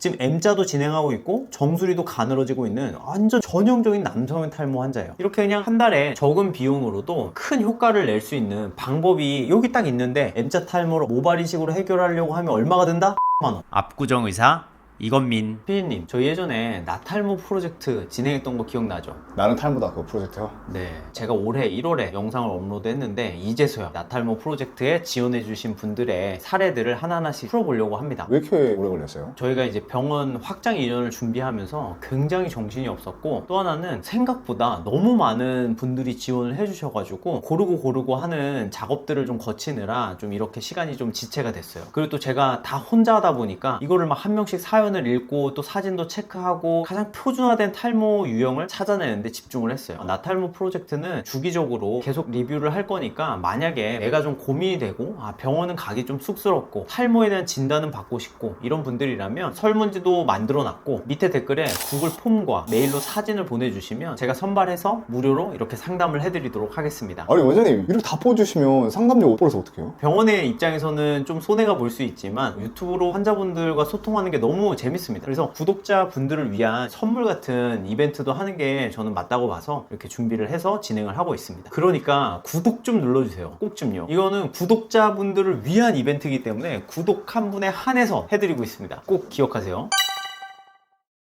지금 M자도 진행하고 있고 정수리도 가늘어지고 있는 완전 전형적인 남성의 탈모 환자예요. 이렇게 그냥 한 달에 적은 비용으로도 큰 효과를 낼 수 있는 방법이 여기 딱 있는데, M자 탈모로 모발 이식으로 해결하려고 하면 얼마가 든다? 10만 원. 압구정 의사 이건민 피디님, 저희 예전에 나탈모 프로젝트 진행했던 거 기억나죠? 나는 탈모다, 그 프로젝트요? 네, 제가 올해 1월에 영상을 업로드했는데 이제서야 나탈모 프로젝트에 지원해주신 분들의 사례들을 하나하나씩 풀어보려고 합니다. 왜 이렇게 오래 걸렸어요? 저희가 이제 병원 확장 이전을 준비하면서 굉장히 정신이 없었고, 또 하나는 생각보다 너무 많은 분들이 지원을 해주셔가지고 고르고 하는 작업들을 좀 거치느라 좀 이렇게 시간이 좀 지체가 됐어요. 그리고 또 제가 다 혼자 하다 보니까 이거를 막 한 명씩 사연을 읽고 또 사진도 체크하고 가장 표준화된 탈모 유형을 찾아내는데 집중을 했어요. 나탈모 프로젝트는 주기적으로 계속 리뷰를 할 거니까, 만약에 내가 좀 고민이 되고 병원은 가기 좀 쑥스럽고 탈모에 대한 진단은 받고 싶고 이런 분들이라면 설문지도 만들어 놨고, 밑에 댓글에 구글 폼과 메일로 사진을 보내주시면 제가 선발해서 무료로 이렇게 상담을 해드리도록 하겠습니다. 아니 원장님, 이렇게 다 뽑아주시면 상담료 못 벌어서 어떡해요? 병원의 입장에서는 좀 손해가 볼 수 있지만 유튜브로 환자분들과 소통하는 게 너무 재밌습니다. 그래서 구독자분들을 위한 선물 같은 이벤트도 하는 게 저는 맞다고 봐서 이렇게 준비를 해서 진행을 하고 있습니다. 그러니까 구독 좀 눌러주세요. 꼭 좀요. 이거는 구독자분들을 위한 이벤트이기 때문에 구독 한 분에 한해서 해드리고 있습니다. 꼭 기억하세요.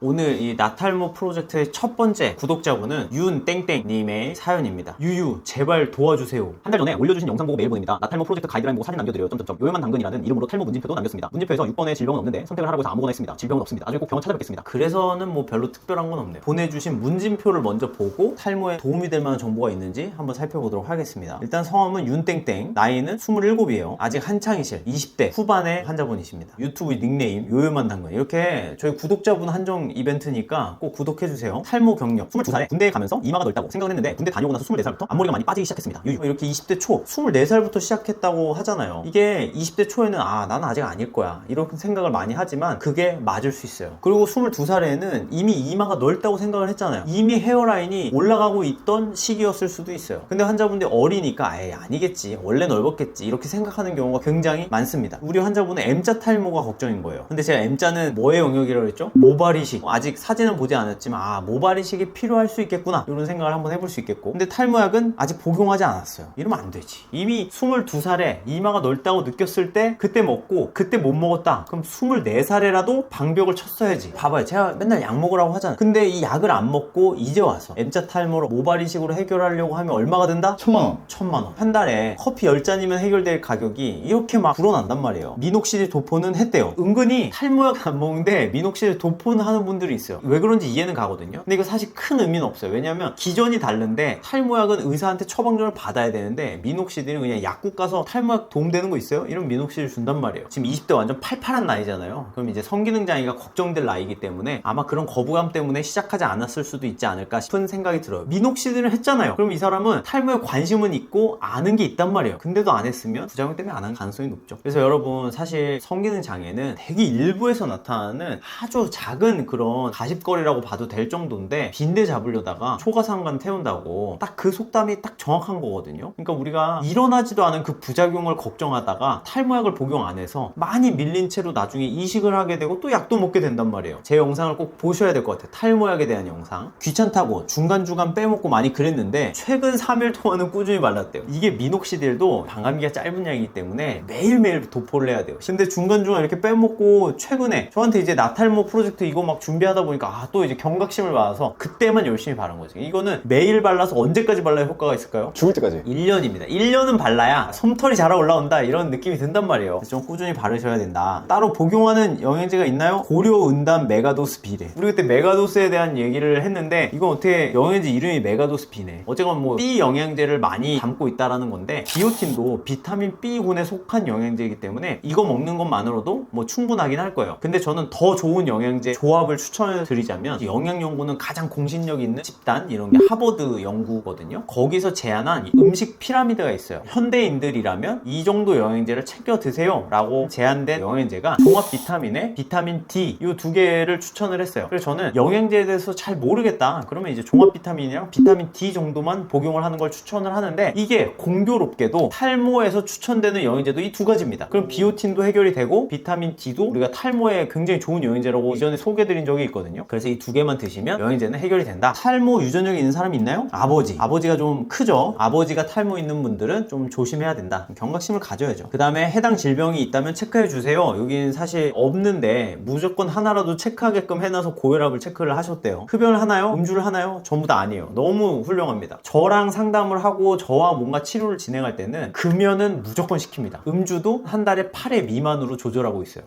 오늘 이 나탈모 프로젝트의 첫 번째 구독자분은 윤땡땡님의 사연입니다. 유유 제발 도와주세요. 한 달 전에 올려주신 영상 보고 메일 보냅니다. 나탈모 프로젝트 가이드라인 보고 사진 남겨드려요. 요요만 당근이라는 이름으로 탈모 문진표도 남겼습니다. 문진표에서 6번의 질병은 없는데 선택을 하라고 해서 아무거나 했습니다. 질병은 없습니다. 나중에 꼭 병원 찾아뵙겠습니다. 그래서는 뭐 별로 특별한 건 없네요. 보내주신 문진표를 먼저 보고 탈모에 도움이 될 만한 정보가 있는지 한번 살펴보도록 하겠습니다. 일단 성함은 윤땡땡, 나이는 27이에요. 아직 한창이실 20대 후반의 환자분이십니다. 유튜브 닉네임 요요만 당근. 이렇게 저희 구독자분 한정 이벤트니까 꼭 구독해주세요. 탈모 경력 22살에 군대에 가면서 이마가 넓다고 생각을 했는데, 군대 다녀오고 나서 24살부터 앞머리가 많이 빠지기 시작했습니다. 유유. 이렇게 20대 초 24살부터 시작했다고 하잖아요. 이게 20대 초에는 나는 아직 아닐 거야 이런 생각을 많이 하지만 그게 맞을 수 있어요. 그리고 22살에는 이미 이마가 넓다고 생각을 했잖아요. 이미 헤어라인이 올라가고 있던 시기였을 수도 있어요. 근데 환자분들이 어리니까 에이 아니겠지, 원래 넓었겠지 이렇게 생각하는 경우가 굉장히 많습니다. 우리 환자분은 M자 탈모가 걱정인 거예요. 근데 제가 M자는 뭐의 영역이라고 했죠? 모발 이식. 아직 사진은 보지 않았지만 모발 이식이 필요할 수 있겠구나 이런 생각을 한번 해볼 수 있겠고, 근데 탈모약은 아직 복용하지 않았어요. 이러면 안 되지. 이미 22살에 이마가 넓다고 느꼈을 때 그때 먹고 그때 못 먹었다 그럼 24살에라도 방벽을 쳤어야지. 봐봐요, 제가 맨날 약 먹으라고 하잖아요. 근데 이 약을 안 먹고 이제 와서 M자 탈모로 모발 이식으로 해결하려고 하면 얼마가 든다? 1000만원. 1000만원. 한 달에 커피 10잔이면 해결될 가격이 이렇게 막 불어난단 말이에요. 미녹시딜 도포는 했대요. 은근히 탈모약 안 먹는데 미녹시딜 도포는 하는 분들이 있어요. 왜 그런지 이해는 가거든요. 근데 이거 사실 큰 의미는 없어요. 왜냐면 기전이 다른데, 탈모약은 의사한테 처방전을 받아야 되는데 미녹시딜은 그냥 약국 가서 탈모약 도움되는 거 있어요? 이런 미녹시딜 준단 말이에요. 지금 20대 완전 팔팔한 나이잖아요. 그럼 이제 성기능 장애가 걱정될 나이기 때문에 아마 그런 거부감 때문에 시작하지 않았을 수도 있지 않을까 싶은 생각이 들어요. 미녹시딜을 했잖아요. 그럼 이 사람은 탈모에 관심은 있고 아는 게 있단 말이에요. 근데도 안 했으면 부작용 때문에 안 한 가능성이 높죠. 그래서 여러분, 사실 성기능 장애는 되게 일부에서 나타나는 아주 작은 그런 가십거리라고 봐도 될 정도인데, 빈대 잡으려다가 초가상관 태운다고 딱 그 속담이 딱 정확한 거거든요. 그러니까 우리가 일어나지도 않은 그 부작용을 걱정하다가 탈모약을 복용 안 해서 많이 밀린 채로 나중에 이식을 하게 되고 또 약도 먹게 된단 말이에요. 제 영상을 꼭 보셔야 될 것 같아요. 탈모약에 대한 영상. 귀찮다고 중간중간 빼먹고 많이 그랬는데 최근 3일 동안은 꾸준히 발랐대요. 이게 미녹시딜도 방감기가 짧은 약이기 때문에 매일매일 도포를 해야 돼요. 근데 중간중간 이렇게 빼먹고 최근에 저한테 이제 나탈모 프로젝트 이거 막 준비하다 보니까 또 이제 경각심을 받아서 그때만 열심히 바른 거지. 이거는 매일 발라서 언제까지 발라야 효과가 있을까요? 죽을 때까지. 1년입니다. 1년은 발라야 솜털이 잘 올라온다 이런 느낌이 든단 말이에요. 좀 꾸준히 바르셔야 된다. 따로 복용하는 영양제가 있나요? 고려, 은단, 메가도스, 비래. 우리 그때 메가도스에 대한 얘기를 했는데 이건 어떻게 영양제 이름이 메가도스 B네. 어쨌건 뭐 B 영양제를 많이 담고 있다라는 건데, 비오틴도 비타민 B군에 속한 영양제이기 때문에 이거 먹는 것만으로도 뭐 충분하긴 할 거예요. 근데 저는 더 좋은 영양제 조합을 과학을 추천을 드리자면 영양 연구는 가장 공신력 있는 집단, 이런 게 하버드 연구거든요. 거기서 제안한 이 음식 피라미드가 있어요. 현대인들이라면 이 정도 영양제를 챙겨 드세요 라고 제안된 영양제가 종합 비타민에 비타민 D 이 두 개를 추천을 했어요. 그래서 저는 영양제에 대해서 잘 모르겠다 그러면 이제 종합 비타민이랑 비타민 D 정도만 복용을 하는 걸 추천을 하는데, 이게 공교롭게도 탈모에서 추천되는 영양제도 이 두 가지입니다. 그럼 비오틴도 해결이 되고 비타민 D도 우리가 탈모에 굉장히 좋은 영양제라고 이전에 소개해드린 적이 있거든요. 그래서 이 두 개만 드시면 영양제는 해결이 된다. 탈모 유전력이 있는 사람이 있나요? 아버지가 좀 크죠. 아버지가 탈모 있는 분들은 좀 조심해야 된다. 경각심을 가져야죠. 그 다음에 해당 질병이 있다면 체크해 주세요. 여긴 사실 없는데 무조건 하나라도 체크하게끔 해놔서 고혈압을 체크를 하셨대요. 흡연을 하나요? 음주를 하나요? 전부 다 아니에요. 너무 훌륭합니다. 저랑 상담을 하고 저와 뭔가 치료를 진행할 때는 금연은 무조건 시킵니다. 음주도 한 달에 8회 미만으로 조절하고 있어요.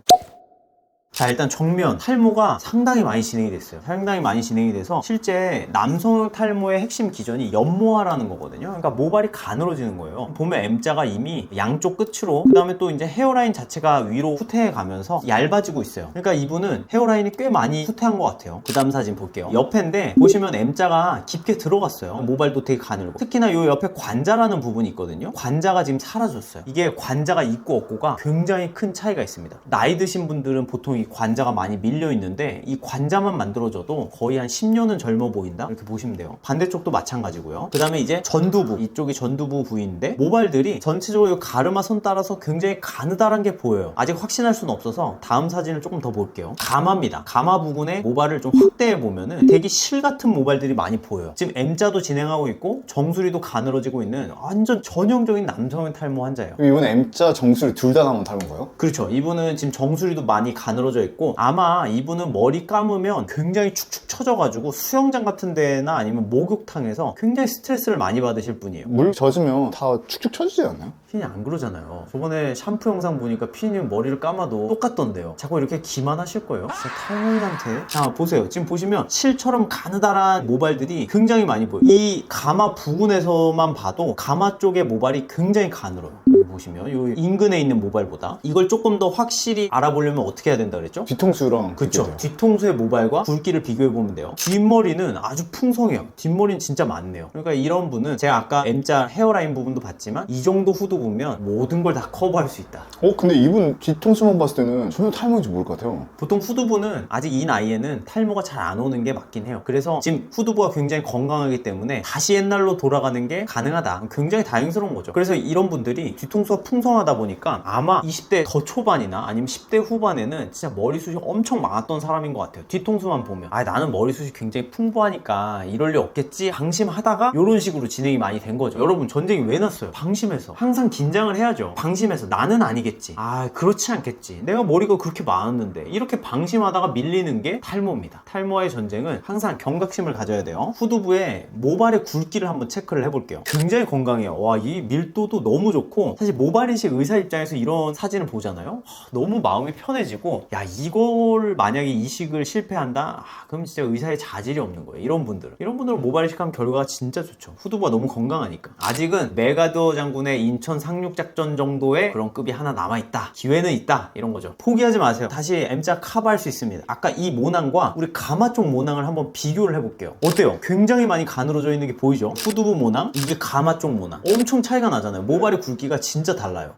자, 일단 정면 탈모가 상당히 많이 진행이 됐어요. 상당히 많이 진행이 돼서 실제 남성 탈모의 핵심 기전이 연모화라는 거거든요. 그러니까 모발이 가늘어지는 거예요. 보면 M자가 이미 양쪽 끝으로, 그 다음에 또 이제 헤어라인 자체가 위로 후퇴해 가면서 얇아지고 있어요. 그러니까 이분은 헤어라인이 꽤 많이 후퇴한 것 같아요. 그 다음 사진 볼게요. 옆인데 보시면 M자가 깊게 들어갔어요. 모발도 되게 가늘고, 특히나 이 옆에 관자라는 부분이 있거든요. 관자가 지금 사라졌어요. 이게 관자가 있고 없고가 굉장히 큰 차이가 있습니다. 나이 드신 분들은 보통 이 관자가 많이 밀려 있는데 이 관자만 만들어져도 거의 한 10년은 젊어 보인다 이렇게 보시면 돼요. 반대쪽도 마찬가지고요. 그 다음에 이제 전두부, 이쪽이 전두부 부위인데 모발들이 전체적으로 가르마선 따라서 굉장히 가느다란 게 보여요. 아직 확신할 수는 없어서 다음 사진을 조금 더 볼게요. 가마입니다. 가마 부분에 모발을 좀 확대해 보면은 되게 실 같은 모발들이 많이 보여요. 지금 M자도 진행하고 있고 정수리도 가늘어지고 있는 완전 전형적인 남성의 탈모 환자예요. 이분 M자, 정수리 둘 다 나면 닮은 거예요? 그렇죠. 이분은 지금 정수리도 많이 가늘어져 있고, 아마 이분은 머리 감으면 굉장히 축축 처져가지고 수영장 같은 데나 아니면 목욕탕에서 굉장히 스트레스를 많이 받으실 분이에요. 물 젖으면 다 축축 처지지 않나요? 피디님 안 그러잖아요. 저번에 샴푸 영상 보니까 피디님 머리를 감아도 똑같던데요. 자꾸 이렇게 기만하실 거예요. 진짜 탈모인한테. 자, 보세요. 지금 보시면 실처럼 가느다란 모발들이 굉장히 많이 보여요. 이 가마 부근에서만 봐도 가마 쪽의 모발이 굉장히 가늘어요. 여기 보시면 이 인근에 있는 모발보다. 이걸 조금 더 확실히 알아보려면 어떻게 해야 된다 그랬죠? 뒤통수랑 그쵸. 비교돼요. 뒤통수의 모발과 굵기를 비교해보면 돼요. 뒷머리는 아주 풍성해요. 뒷머리는 진짜 많네요. 그러니까 이런 분은 제가 아까 M자 헤어라인 부분도 봤지만 이 정도 후도 보면 모든 걸 다 커버할 수 있다. 근데 이분 뒤통수만 봤을 때는 전혀 탈모인지 모를 것 같아요. 보통 후두부는 아직 이 나이에는 탈모가 잘 안 오는 게 맞긴 해요. 그래서 지금 후두부가 굉장히 건강하기 때문에 다시 옛날로 돌아가는 게 가능하다. 굉장히 다행스러운 거죠. 그래서 이런 분들이 뒤통수가 풍성하다 보니까 아마 20대 더 초반이나 아니면 10대 후반에는 진짜 머리숱이 엄청 많았던 사람인 것 같아요. 뒤통수만 보면 나는 머리숱이 굉장히 풍부하니까 이럴 리 없겠지 방심하다가 이런 식으로 진행이 많이 된 거죠. 여러분, 전쟁이 왜 났어요? 방심해서. 항상 긴장을 해야죠. 방심해서. 나는 아니겠지, 그렇지 않겠지, 내가 머리가 그렇게 많았는데, 이렇게 방심하다가 밀리는 게 탈모입니다. 탈모와의 전쟁은 항상 경각심을 가져야 돼요. 후두부의 모발의 굵기를 한번 체크를 해볼게요. 굉장히 건강해요. 와, 이 밀도도 너무 좋고, 사실 모발이식 의사 입장에서 이런 사진을 보잖아요. 너무 마음이 편해지고, 야, 이걸 만약에 이식을 실패한다? 그럼 진짜 의사의 자질이 없는 거예요. 이런 분들은 모발 이식하면 결과가 진짜 좋죠. 후두부가 너무 건강하니까. 아직은 메가더 장군의 인천 상륙작전 정도의 그런 급이 하나 남아있다, 기회는 있다, 이런 거죠. 포기하지 마세요. 다시 M자 커버할 수 있습니다. 아까 이 모낭과 우리 가마 쪽 모낭을 한번 비교를 해볼게요. 어때요? 굉장히 많이 가늘어져 있는 게 보이죠? 후두부 모낭, 이게 가마 쪽 모낭. 엄청 차이가 나잖아요. 모발의 굵기가 진짜 달라요.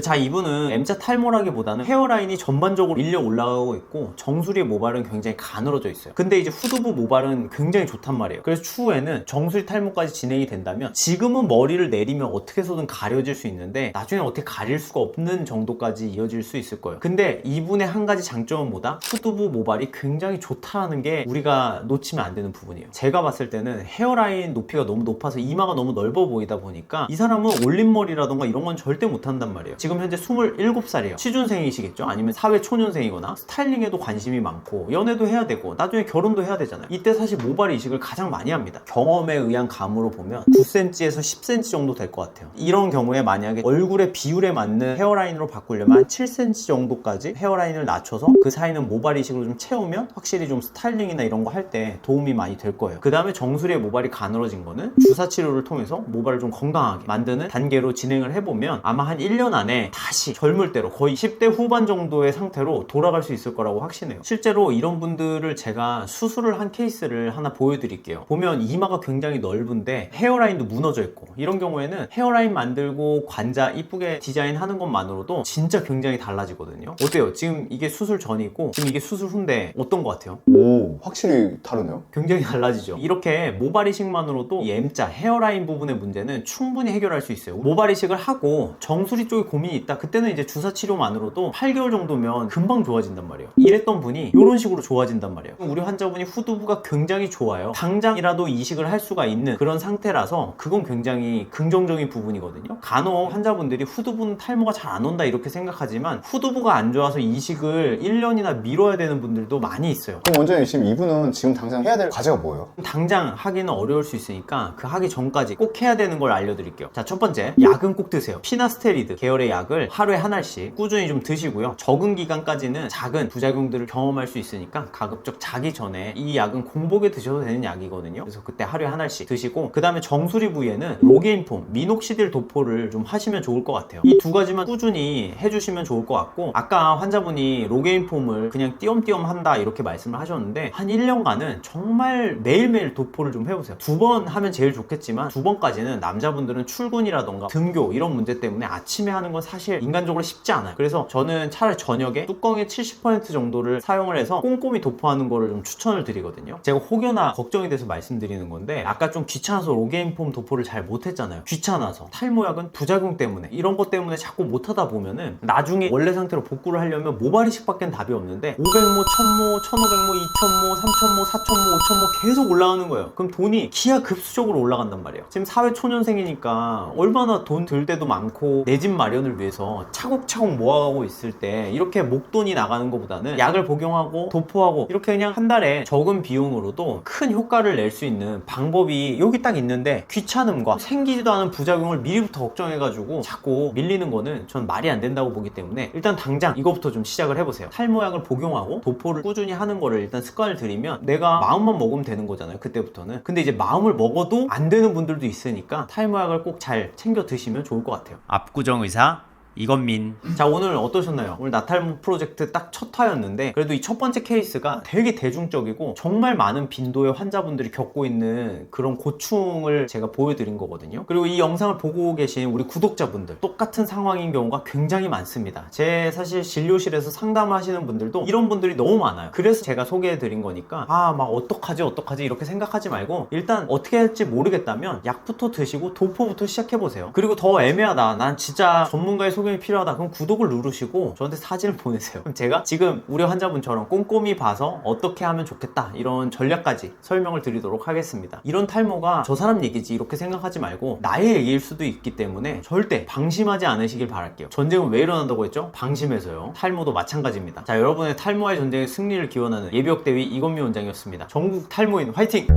자, 이분은 M자 탈모라기보다는 헤어라인이 전반적으로 밀려 올라가고 있고 정수리의 모발은 굉장히 가늘어져 있어요. 근데 이제 후두부 모발은 굉장히 좋단 말이에요. 그래서 추후에는 정수리 탈모까지 진행이 된다면, 지금은 머리를 내리면 어떻게 해서든 가려질 수 있는데 나중에 어떻게 가릴 수가 없는 정도까지 이어질 수 있을 거예요. 근데 이분의 한 가지 장점은 뭐다? 후두부 모발이 굉장히 좋다는 게 우리가 놓치면 안 되는 부분이에요. 제가 봤을 때는 헤어라인 높이가 너무 높아서 이마가 너무 넓어 보이다 보니까 이 사람은 올림머리라던가 이런 건 절대 못한단 말이에요. 지금 현재 27살이에요. 취준생이시겠죠? 아니면 사회 초년생이거나 스타일링에도 관심이 많고 연애도 해야 되고 나중에 결혼도 해야 되잖아요. 이때 사실 모발 이식을 가장 많이 합니다. 경험에 의한 감으로 보면 9cm에서 10cm 정도 될 것 같아요. 이런 경우에 만약에 얼굴의 비율에 맞는 헤어라인으로 바꾸려면 한 7cm 정도까지 헤어라인을 낮춰서 그 사이는 모발 이식으로 좀 채우면 확실히 좀 스타일링이나 이런 거 할 때 도움이 많이 될 거예요. 그 다음에 정수리의 모발이 가늘어진 거는 주사 치료를 통해서 모발을 좀 건강하게 만드는 단계로 진행을 해보면 아마 한 1년 안에 안에 다시 젊을 때로 거의 10대 후반 정도의 상태로 돌아갈 수 있을 거라고 확신해요. 실제로 이런 분들을 제가 수술을 한 케이스를 하나 보여드릴게요. 보면 이마가 굉장히 넓은데 헤어라인도 무너져 있고, 이런 경우에는 헤어라인 만들고 관자 이쁘게 디자인하는 것만으로도 진짜 굉장히 달라지거든요. 어때요? 지금 이게 수술 전이고 지금 이게 수술 후인데 어떤 것 같아요? 오, 확실히 다르네요. 굉장히 달라지죠. 이렇게 모발 이식만으로도 이 M자 헤어라인 부분의 문제는 충분히 해결할 수 있어요. 모발 이식을 하고 정수리 쪽에 고민이 있다, 그때는 이제 주사 치료만으로도 8개월 정도면 금방 좋아진단 말이에요. 이랬던 분이 이런 식으로 좋아진단 말이에요. 우리 환자분이 후두부가 굉장히 좋아요. 당장이라도 이식을 할 수가 있는 그런 상태라서 그건 굉장히 긍정적인 부분이거든요. 간혹 환자분들이 후두부는 탈모가 잘 안 온다 이렇게 생각하지만 후두부가 안 좋아서 이식을 1년이나 미뤄야 되는 분들도 많이 있어요. 그럼 원장님, 지금 이분은 지금 당장 해야 될 과제가 뭐예요? 당장 하기는 어려울 수 있으니까 그 하기 전까지 꼭 해야 되는 걸 알려드릴게요. 자, 첫 번째, 약은 꼭 드세요. 피나스테리드 계열의 약을 하루에 한 알씩 꾸준히 좀 드시고요. 적응 기간까지는 작은 부작용들을 경험할 수 있으니까 가급적 자기 전에 이 약은 공복에 드셔도 되는 약이거든요. 그래서 그때 하루에 한 알씩 드시고, 그 다음에 정수리 부위에는 로게인폼, 미녹시딜 도포를 좀 하시면 좋을 것 같아요. 이 두 가지만 꾸준히 해주시면 좋을 것 같고, 아까 환자분이 로게인폼을 그냥 띄엄띄엄 한다 이렇게 말씀을 하셨는데 한 1년간은 정말 매일매일 도포를 좀 해보세요. 2번 하면 제일 좋겠지만 2번까지는 남자분들은 출근이라던가 등교 이런 문제 때문에 아침에 하는 건 사실 인간적으로 쉽지 않아요. 그래서 저는 차라리 저녁에 뚜껑의 70% 정도를 사용을 해서 꼼꼼히 도포하는 거를 좀 추천을 드리거든요. 제가 혹여나 걱정이 돼서 말씀드리는 건데, 아까 좀 귀찮아서 로게인폼 도포를 잘 못했잖아요. 귀찮아서. 탈모약은 부작용 때문에, 이런 것 때문에 자꾸 못하다 보면은 나중에 원래 상태로 복구를 하려면 모발 이식밖엔 답이 없는데 500모, 1000모, 1500모, 2000모, 3000모, 4000모, 5000모 계속 올라가는 거예요. 그럼 돈이 기하급수적으로 올라간단 말이에요. 지금 사회 초년생이니까 얼마나 돈 들 때도 많고 내 집 마련을 위해서 차곡차곡 모아가고 있을 때 이렇게 목돈이 나가는 것보다는 약을 복용하고 도포하고 이렇게 그냥 한 달에 적은 비용으로도 큰 효과를 낼 수 있는 방법이 여기 딱 있는데, 귀찮음과 생기지도 않은 부작용을 미리부터 걱정해가지고 자꾸 밀리는 거는 전 말이 안 된다고 보기 때문에 일단 당장 이거부터 좀 시작을 해보세요. 탈모약을 복용하고 도포를 꾸준히 하는 거를 일단 습관을 들이면 내가 마음만 먹으면 되는 거잖아요, 그때부터는. 근데 이제 마음을 먹어도 안 되는 분들도 있으니까 탈모약을 꼭 잘 챙겨 드시면 좋을 것 같아요. 압구정 의사 이건민. 자, 오늘 어떠셨나요? 오늘 나탈모 프로젝트 딱 첫 화였는데 그래도 이 첫 번째 케이스가 되게 대중적이고 정말 많은 빈도의 환자분들이 겪고 있는 그런 고충을 제가 보여드린 거거든요. 그리고 이 영상을 보고 계신 우리 구독자분들 똑같은 상황인 경우가 굉장히 많습니다. 제 사실 진료실에서 상담을 하시는 분들도 이런 분들이 너무 많아요. 그래서 제가 소개해드린 거니까 막 어떡하지 이렇게 생각하지 말고 일단 어떻게 할지 모르겠다면 약부터 드시고 도포부터 시작해보세요. 그리고 더 애매하다, 난 진짜 전문가의 소견이 필요하다, 그럼 구독을 누르시고 저한테 사진을 보내세요. 그럼 제가 지금 우리 환자분처럼 꼼꼼히 봐서 어떻게 하면 좋겠다 이런 전략까지 설명을 드리도록 하겠습니다. 이런 탈모가 저 사람 얘기지 이렇게 생각하지 말고 나의 얘기일 수도 있기 때문에 절대 방심하지 않으시길 바랄게요. 전쟁은 왜 일어난다고 했죠? 방심해서요. 탈모도 마찬가지입니다. 자, 여러분의 탈모와의 전쟁의 승리를 기원하는 예비역 대위 이건미 원장이었습니다. 전국 탈모인 화이팅!